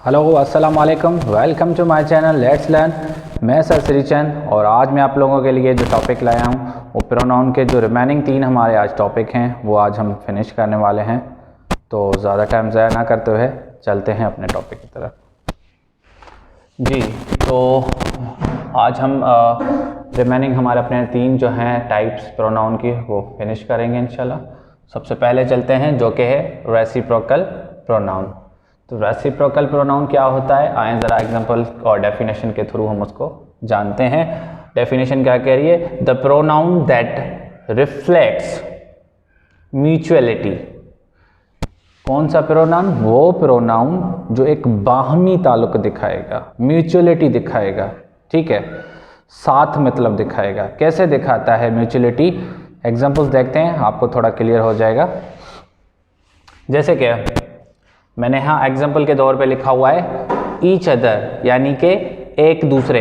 Hello अस्सलाम वालेकुम, welcome to my channel let's learn. मैं सर श्रीचंद और आज मैं आप लोगों के लिए जो टॉपिक लाया हूँ वो प्रोनाउन के जो रिमेनिंग 3 हमारे आज टॉपिक हैं वो आज हम फिनिश करने वाले हैं। तो ज़्यादा टाइम ज़ाया ना करते हुए चलते हैं अपने टॉपिक की तरफ। जी, तो आज हम रिमेनिंग हमारे अपने 3 जो हैं टाइप्स प्रोनाउन की वो फिनिश करेंगे इंशाल्लाह। सबसे पहले चलते हैं जो कि है रेसिप्रोकल प्रोनाउन। तो रेसिप्रोकल प्रोनाउन क्या होता है, आए ज़रा एग्जांपल और डेफिनेशन के थ्रू हम उसको जानते हैं। डेफिनेशन क्या कह रही है? The pronoun that reflects mutuality. कौन सा प्रोनाउन? वो प्रोनाउन जो एक बाहमी ताल्लुक दिखाएगा, म्यूचुअलिटी दिखाएगा, ठीक है, साथ मतलब दिखाएगा। कैसे दिखाता है म्यूचुअलिटी? एग्जांपल्स देखते हैं, आपको थोड़ा क्लियर हो जाएगा। जैसे क्या मैंने यहाँ एग्जाम्पल के तौर पे लिखा हुआ है ईच अदर, यानी कि एक दूसरे,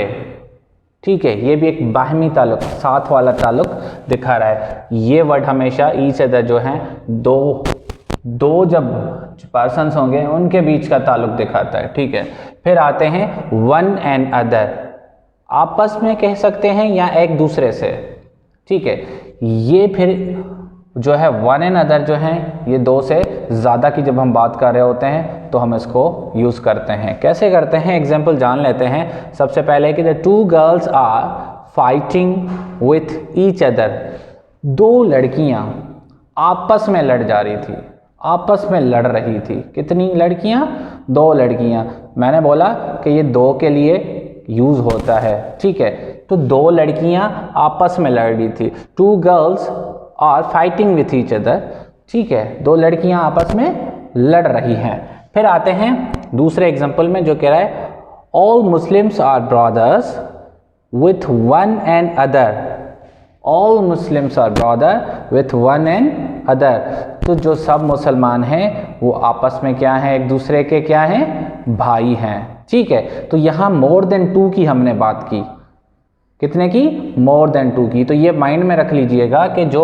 ठीक है, ये भी एक बाहमी ताल्लुक, साथ वाला ताल्लुक दिखा रहा है। ये वर्ड हमेशा ईच अदर जो है दो जब पर्सन्स होंगे उनके बीच का ताल्लुक दिखाता है, ठीक है। फिर आते हैं वन एंड अदर, आपस में कह सकते हैं या एक दूसरे से, ठीक है। ये फिर जो है वन एंड अदर जो है ये 2 से ज़्यादा की जब हम बात कर रहे होते हैं तो हम इसको यूज़ करते हैं। कैसे करते हैं एग्जाम्पल जान लेते हैं। सबसे पहले कि the 2 girls are fighting with each other. 2 लड़कियां आपस में लड़ जा रही थी, आपस में लड़ रही थी। कितनी लड़कियां? 2 लड़कियां। मैंने बोला कि ये 2 के लिए यूज़ होता है, ठीक है। तो 2 लड़कियां आपस में लड़ रही थी। 2 girls are fighting with each other, ठीक है, 2 लड़कियां आपस में लड़ रही हैं। फिर आते हैं दूसरे एग्जांपल में जो कह रहा है all Muslims are brothers with one and other. All Muslims are brother with one and other. तो जो सब मुसलमान हैं वो आपस में क्या हैं? एक दूसरे के क्या हैं? भाई हैं, ठीक है। तो यहाँ मोर देन 2 की हमने बात की। कितने की? मोर देन 2 की। तो ये माइंड में रख लीजिएगा कि जो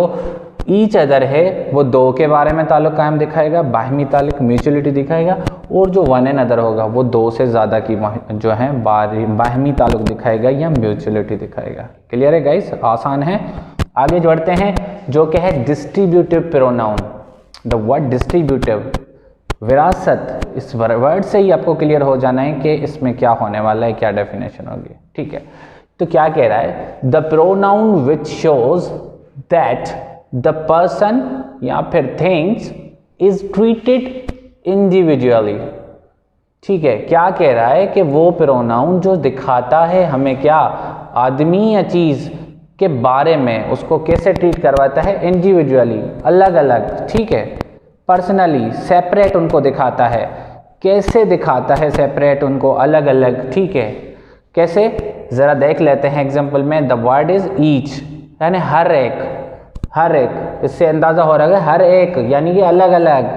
ईच अदर है वो 2 के बारे में ताल्लुक कायम दिखाएगा, बाहमी ताल्लुक, म्यूचुअलिटी दिखाएगा। और जो वन एंड अदर होगा वो 2 से ज़्यादा की जो है बाहमी ताल्लुक दिखाएगा या म्यूचुअलिटी दिखाएगा। क्लियर है गाइस? आसान है। आगे बढ़ते हैं जो कि है distributive pronoun. The word distributive, विरासत, इस वर्ड से ही आपको क्लियर हो जाना है कि इसमें क्या होने वाला है, क्या डेफिनेशन होगी, ठीक है। तो क्या कह रहा है? The pronoun which shows that the person या फिर थिंग्स इज ट्रीटेड इंडिविजुअली, ठीक है। क्या कह रहा है कि वो प्रोनाउन जो दिखाता है हमें क्या, आदमी या चीज के बारे में, उसको कैसे ट्रीट करवाता है? इंडिविजुअली, अलग अलग, ठीक है, पर्सनली, सेपरेट उनको दिखाता है। कैसे दिखाता है सेपरेट उनको, अलग अलग, ठीक है। कैसे? ज़रा देख लेते हैं एग्जाम्पल में। द वर्ड इज ईच, यानी हर एक, हर एक, इससे अंदाज़ा हो रहा है हर एक यानी कि अलग अलग,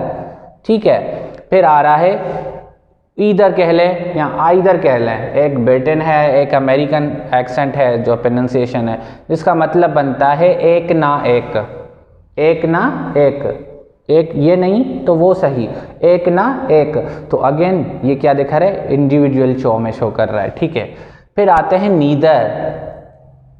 ठीक है। फिर आ रहा है ईदर कह लें या आइदर कह लें। एक ब्रिटेन है, एक अमेरिकन एक्सेंट है जो प्रोनाउंसिएशन है, जिसका मतलब बनता है एक ना एक, एक ना एक, एक ये नहीं तो वो सही, एक ना एक। तो अगेन ये क्या दिखा रहा है? इंडिविजुअल शो कर रहा है, ठीक है। फिर आते हैं नीदर,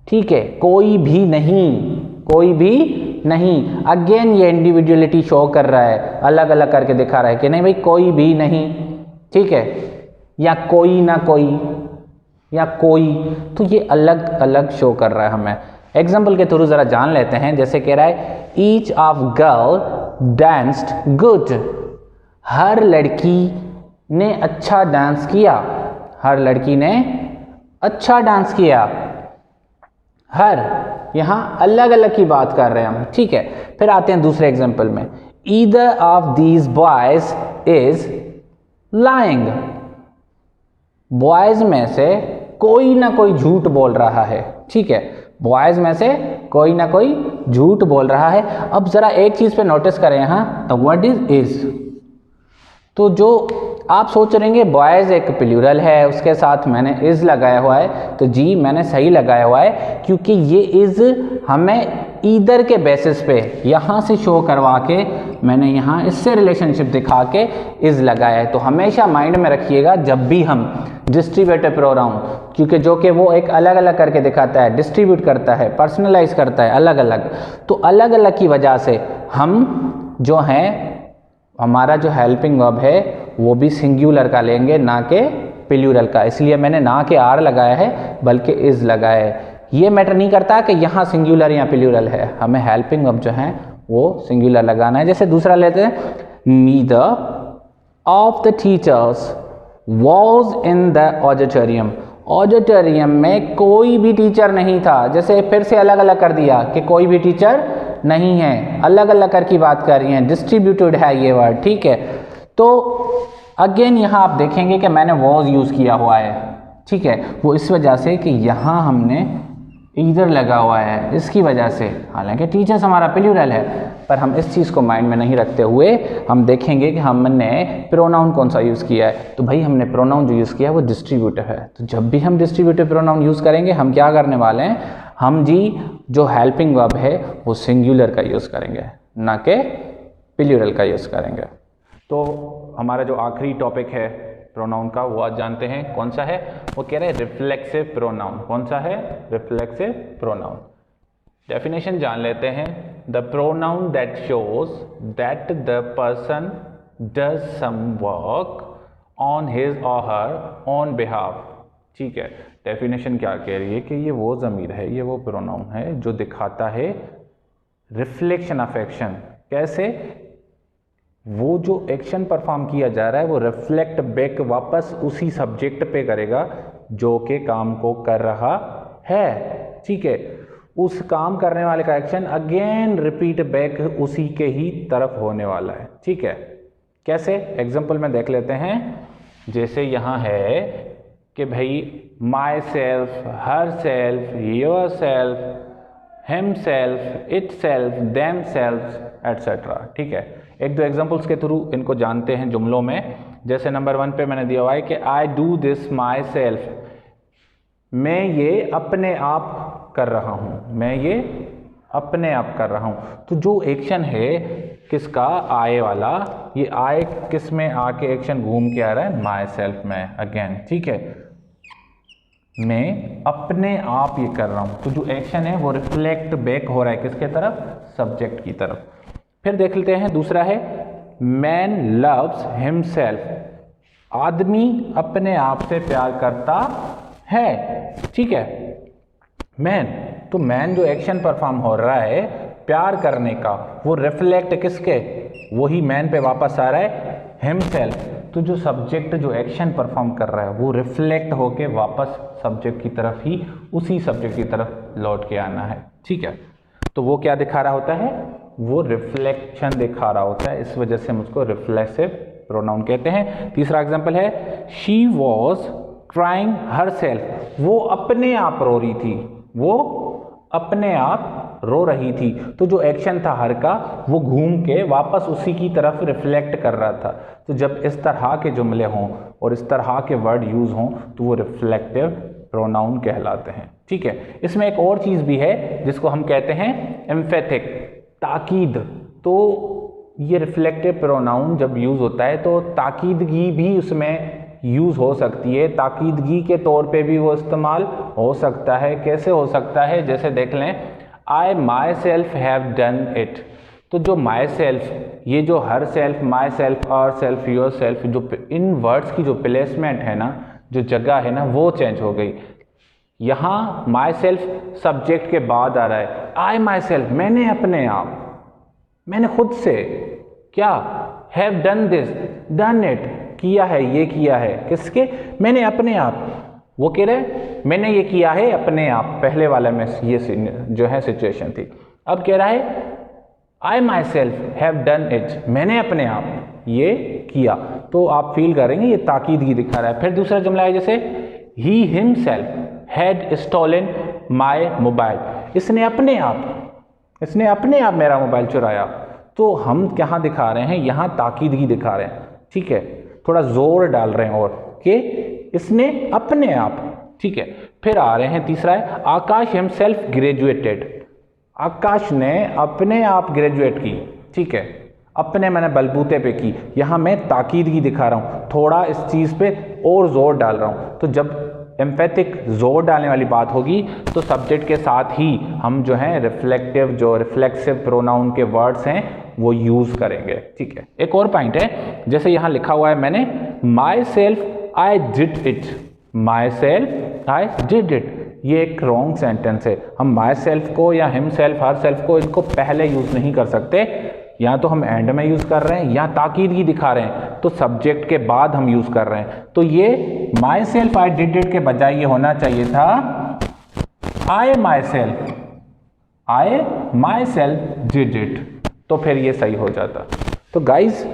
ठीक है, कोई भी नहीं, कोई भी नहीं। अगेन ये इंडिविजुअलिटी शो कर रहा है, अलग अलग करके दिखा रहा है कि नहीं भाई कोई भी नहीं, ठीक है, या कोई ना कोई, या कोई। तो ये अलग अलग शो कर रहा है हमें। एग्जाम्पल के थ्रू जरा जान लेते हैं। जैसे कह रहा है each of girl danced good. हर लड़की ने अच्छा डांस किया, हर लड़की ने अच्छा डांस किया। हर, यहाँ अलग अलग की बात कर रहे हैं हम, ठीक है। फिर आते हैं दूसरे एग्जाम्पल में। Either of these boys is lying. Boys में से कोई ना कोई झूठ बोल रहा है, ठीक है, बॉयज में से कोई ना कोई झूठ बोल रहा है। अब जरा एक चीज पे नोटिस करें यहाँ, द वर्ड इज। तो जो आप सोच रहेंगे बॉयज एक प्लूरल है, उसके साथ मैंने इज लगाया हुआ है, तो जी मैंने सही लगाया हुआ है क्योंकि ये इज हमें ईदर के बेसिस पे यहाँ से शो करवा के मैंने यहाँ इससे रिलेशनशिप दिखा के इज लगाया है। तो हमेशा माइंड में रखिएगा जब भी हम डिस्ट्रीब्यूटिव प्रोनाउन, क्योंकि जो कि वो एक अलग अलग करके दिखाता है, डिस्ट्रीब्यूट करता है, पर्सनलाइज करता है अलग अलग, तो अलग अलग की वजह से हम जो हैं हमारा जो हेल्पिंग वर्ब है वो भी सिंगुलर का लेंगे ना कि प्लूरल का। इसलिए मैंने ना के आर लगाया है बल्कि इज लगाया है। ये मैटर नहीं करता कि यहाँ सिंगुलर या प्लूरल है, हमें हेल्पिंग वर्ब जो है वो सिंगुलर लगाना है। जैसे दूसरा लेते हैं, neither of the teachers was in the auditorium. Auditorium में कोई भी टीचर नहीं था। जैसे फिर से अलग अलग कर दिया कि कोई भी टीचर नहीं है, अलग अलग कर की बात कर रही हैं, डिस्ट्रीब्यूटेड है ये वर्ड, ठीक है। तो अगेन यहाँ आप देखेंगे कि मैंने वॉज यूज़ किया हुआ है, ठीक है, वो इस वजह से कि यहाँ हमने ईदर लगा हुआ है, इसकी वजह से। हालांकि टीचर्स हमारा प्लूरल है, पर हम इस चीज़ को माइंड में नहीं रखते हुए हम देखेंगे कि हमने प्रोनाउन कौन सा यूज़ किया है। तो भाई हमने प्रोनाउन जो यूज़ किया है वो डिस्ट्रीब्यूटिव है। तो जब भी हम डिस्ट्रीब्यूटिव प्रोनाउन यूज़ करेंगे हम क्या करने वाले हैं, हम जी जो हेल्पिंग वर्ब है वो सिंगुलर का यूज़ करेंगे ना कि प्लूरल का यूज़ करेंगे। तो हमारा जो आखिरी टॉपिक है प्रोनाउन का वो आज जानते हैं कौन सा है। वो कह रहे हैं रिफ्लेक्सिव प्रोनाउन। कौन सा है? Reflexive pronoun. डेफिनेशन जान लेते हैं। The pronoun that shows that the person does some work on his or her own behalf. ठीक है, डेफिनेशन क्या कह रही है कि ये वो ज़मीर है, ये वो प्रोनाउन है जो दिखाता है रिफ्लेक्शन ऑफ एक्शन। कैसे? वो जो एक्शन परफॉर्म किया जा रहा है वो रिफ्लेक्ट बैक वापस उसी सब्जेक्ट पे करेगा जो कि काम को कर रहा है। ठीक है, उस काम करने वाले का एक्शन अगेन रिपीट बैक उसी के ही तरफ होने वाला है। ठीक है, कैसे? एग्जांपल में देख लेते हैं। जैसे यहाँ है कि भाई my self, her self, your self, him self, it self, them self etcetera. ठीक है, एक दो एग्जांपल्स के थ्रू इनको जानते हैं जुमलों में। जैसे नंबर 1 पे मैंने दिया हुआ है कि I do this my self, मैं ये अपने आप कर रहा हूँ, मैं ये अपने आप कर रहा हूँ। तो जो एक्शन है किसका? आए वाला। ये आए किस में आके एक्शन घूम के आ रहा है? माई सेल्फ में अगेन। ठीक है, मैं अपने आप ये कर रहा हूँ। तो जो एक्शन है वो रिफ्लेक्ट बैक हो रहा है किसके तरफ? सब्जेक्ट की तरफ। फिर देख लेते हैं दूसरा है मैन लव्स हिमसेल्फ, आदमी अपने आप से प्यार करता है। ठीक है, मैन, तो मैन जो एक्शन परफॉर्म हो रहा है प्यार करने का वो रिफ्लेक्ट किसके? वही मैन पे वापस आ रहा है हिमसेल्फ। तो जो सब्जेक्ट जो एक्शन परफॉर्म कर रहा है वो रिफ्लेक्ट होके वापस सब्जेक्ट की तरफ ही, उसी सब्जेक्ट की तरफ लौट के आना है। ठीक है, तो वो क्या दिखा रहा होता है? वो रिफ्लेक्शन दिखा रहा होता है। इस वजह से हम उसको रिफ्लेक्सिव प्रोनाउन कहते हैं। तीसरा एग्जांपल है she was crying her self, वो अपने आप रो रही थी, वो अपने आप रो रही थी। तो जो एक्शन था हर का वो घूम के वापस उसी की तरफ रिफ्लेक्ट कर रहा था। तो जब इस तरह के जुमले हों और इस तरह के वर्ड यूज हों तो वो रिफ्लेक्टिव प्रोनाउन कहलाते हैं। ठीक है, इसमें एक और चीज़ भी है जिसको हम कहते हैं एम्फेथिक, ताकीद। तो ये रिफ्लेक्टिव प्रोनाउन जब यूज़ होता है तो ताकीदगी भी उसमें यूज़ हो सकती है, ताकीदगी के तौर पे भी वो इस्तेमाल हो सकता है। कैसे हो सकता है? जैसे देख लें, I myself have done it. तो जो माई सेल्फ, ये जो herself, myself, ourself, yourself, जो इन वर्ड्स की जो प्लेसमेंट है ना, जो जगह है ना, वो चेंज हो गई। यहाँ माई सेल्फ सब्जेक्ट के बाद आ रहा है, आई माई सेल्फ, मैंने अपने आप, मैंने खुद से क्या? Have done this, done it, किया है, ये किया है। किसके? मैंने अपने आप। वो कह रहे मैंने ये किया है अपने आप। पहले वाले में ये जो है सिचुएशन थी। अब कह रहा है I myself have done it, मैंने अपने आप ये किया। तो आप फील करेंगे ये ताकीदगी दिखा रहा है। फिर दूसरा जुमला है जैसे ही himself had stolen my mobile, इसने अपने आप मेरा मोबाइल चुराया। तो हम क्या दिखा रहे हैं? यहाँ ताकीदगी दिखा रहे हैं। ठीक है, थोड़ा जोर डाल रहे हैं और कि इसने अपने आप। ठीक है, फिर आ रहे हैं तीसरा है आकाश हिमसेल्फ ग्रेजुएटेड, आकाश ने अपने आप ग्रेजुएट की, ठीक है, अपने मैंने बलबूते पे की। यहाँ मैं ताकीदगी दिखा रहा हूँ, थोड़ा इस चीज़ पे और जोर डाल रहा हूँ। तो जब एम्फेटिक जोर डालने वाली बात होगी तो सब्जेक्ट के साथ ही हम जो है रिफ्लेक्टिव, जो रिफ्लेक्सिव प्रोनाउन के वर्ड्स हैं वो यूज़ करेंगे, ठीक है। एक और पॉइंट है, जैसे यहाँ लिखा हुआ है मैंने my self I did it, my self I did it, ये एक रॉन्ग सेंटेंस है। हम माई सेल्फ को या हिम सेल्फ, हर सेल्फ को, इनको पहले यूज़ नहीं कर सकते। या तो हम एंड में यूज़ कर रहे हैं या ताकीदगी दिखा रहे हैं, तो सब्जेक्ट के बाद हम यूज़ कर रहे हैं। तो ये myself I did it के बजाय ये होना चाहिए था I myself, I myself did it, तो फिर ये सही हो जाता। तो गाइज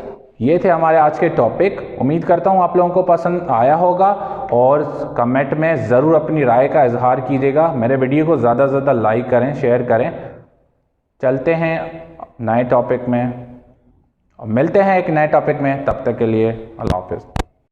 ये थे हमारे आज के टॉपिक। उम्मीद करता हूँ आप लोगों को पसंद आया होगा और कमेंट में ज़रूर अपनी राय का इजहार कीजिएगा। मेरे वीडियो को ज़्यादा से ज़्यादा लाइक करें, शेयर करें। चलते हैं नए टॉपिक में और मिलते हैं एक नए टॉपिक में, तब तक के लिए अल्लाह हाफिज़।